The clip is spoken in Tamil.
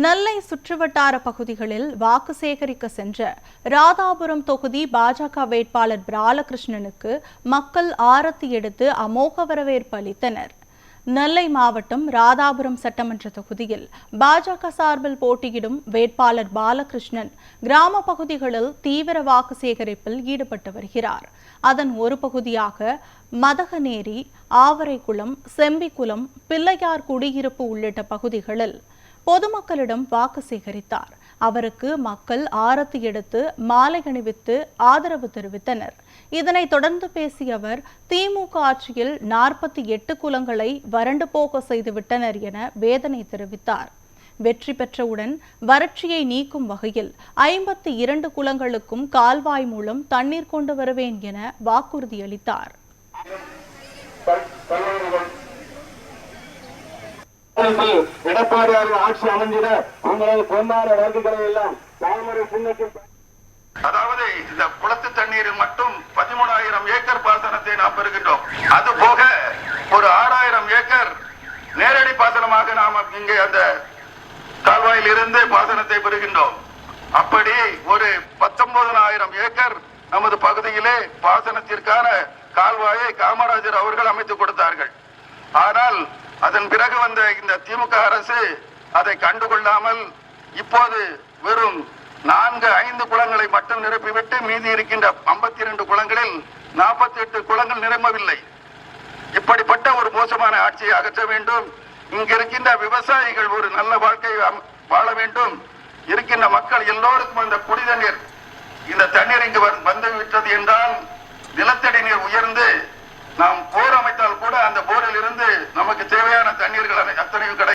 நெல்லை சுற்றுவட்டார பகுதிகளில் வாக்கு சேகரிக்க சென்ற ராதாபுரம் தொகுதி பாஜக வேட்பாளர் பாலகிருஷ்ணனுக்கு மக்கள் ஆரத்தி எடுத்து அமோக வரவேற்பு அளித்தனர். நெல்லை மாவட்டம் ராதாபுரம் சட்டமன்ற தொகுதியில் பாஜக சார்பில் போட்டியிடும் வேட்பாளர் பாலகிருஷ்ணன் கிராம பகுதிகளில் தீவிர வாக்கு சேகரிப்பில் ஈடுபட்டு வருகிறார். அதன் ஒரு பகுதியாக மதகநேரி, ஆவரைக்குளம், செம்பிக்குளம், பிள்ளையார் குடியிருப்பு உள்ளிட்ட பகுதிகளில் பொதுமக்களிடம் வாக்கு சேகரித்தார். அவருக்கு மக்கள் ஆரத்தி எடுத்து மாலை அணிவித்து ஆதரவு தெரிவித்தனர். இதனைத் தொடர்ந்து பேசிய அவர், திமுக ஆட்சியில் 48 குளங்களை வறண்டு போக செய்துவிட்டனர் என வேதனை தெரிவித்தார். வெற்றி பெற்றவுடன் வறட்சியை நீக்கும் வகையில் 52 குளங்களுக்கும் கால்வாய் மூலம் தண்ணீர் கொண்டு வருவேன் என வாக்குறுதியளித்தார். எடப்பாடியார் ஆட்சி அமைஞ்சிட உங்களது பொன்னார வாக்குகளை எல்லாம் தாமரை சின்னத்தில். அதாவது இந்த குளத்து தண்ணீரில் மட்டும் 13,000 ஏக்கர் பாசனத்தை நாம் பெறுகின்றோம். அது போக ஒரு 6,000 ஏக்கர் நேரடி பாசனமாக நாம் இங்கே அந்த கால்வாயில் இருந்து பாசனத்தை பெறுகின்றோம். அப்படி ஒரு 19,000 ஏக்கர் நமது பகுதியிலே பாசனத்திற்கான கால்வாயை காமராஜர் அவர்கள் அமைத்துக் கொடுத்தார்கள். ஆனால் அதன் பிறகு வந்த இந்த திமுக அரசு அதை கண்டுகொள்ளாமல் இப்போது வெறும் 4-5 குளங்களை மட்டும் நிரப்பிவிட்டு மீதி இருக்கின்ற 52 குளங்களில் 48 குளங்கள் நிரம்பவில்லை. இப்படிப்பட்ட ஒரு மோசமான ஆட்சியை அகற்ற வேண்டும். இங்க இருக்கின்ற விவசாயிகள் ஒரு நல்ல வாழ்க்கை வாழ வேண்டும். இருக்கின்ற மக்கள் எல்லோருக்கும் அந்த குடி தண்ணீர், இந்த தண்ணீர் இங்கு வந்து விட்டது என்றால் நிலத்தடி நீர் உயர்ந்து நாம் போர் அமைத்தால் கூட அந்த போரில் இருந்து நமக்கு தேவையான தண்ணீர்கள் அத்தனையும் கிடைக்கும்.